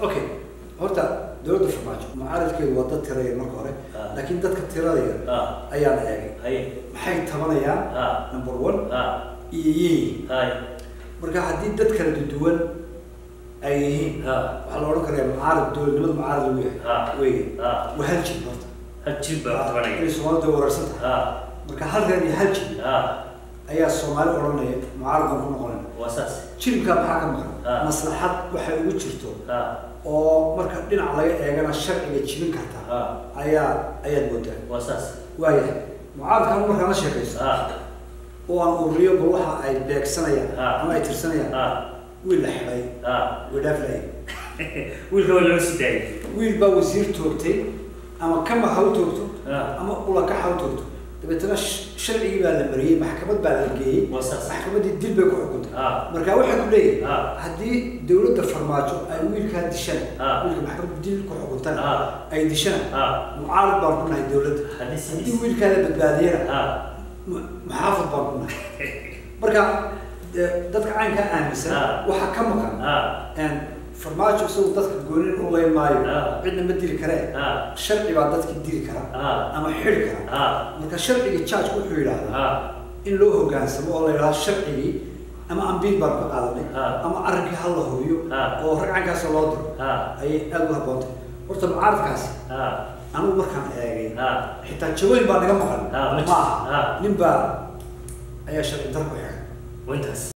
اوكي horta dawladda farmaajo mucaaradkeedu waa dad tiraya marka hore laakiin dadka tirada yar ayaan eegay maxay tabanayaan number 1 iyo marka haddii dad kala duwan ay yihiin waxa la oran karaa mucaarad dawladnimada mucaarad uu yahay weey waxaan jib horta hal jib baa tabanaya in Soomaalidu wararsanta marka hal reer iyo hal jib ayaa Soomaali oranaya mucaarad ku noqonaya wasaas jibka maxaa ka maqan maslaxad waxay ugu jirto oo marka dhinac laga eegana sharciga jibin karta ayaa moodaa wasaas waayahay mucaaradkan marka la sheekaysto oo aan uriyo bal waxa ay beegsanayaan ama ay tirsanayaan wiil la xidhay wiilaflay wiilka waa loo siday wiil baa wasiir toogtay ama kama haw toogto ama ula ka haw toogto dabeetana sharcigi baa la mariyay maxkamad baa la geeyay maxkamadii dil bay ku xukuntay marka waxa ku leeyahay hadii dawladda farmaajo ay wiilka dishan wiilka maxkamad dil ku xukuntay ay dishan mucaarad baa ku nahay dawladda hadii wiilka la badbaadiyana محافظ بارنا بركة دتك عين كأنسة وحكم مكان and فرماج وسوي دتك تقولين والله ما عندنا مدير كراه الشرع بعد دتك يدير كراه أما حر كراه مركا الشرع يتشاج كل حيل هذا إن له هو جانس والله لا الشرع أما أمبين بركة قادني أما أرجع الله هويو أو رجع جالس الله أي الله بونت ورتم عارف كاس أنا مركان أجي حتى تشوين بعد كم مرة ما نبى أي شيء تربيه وين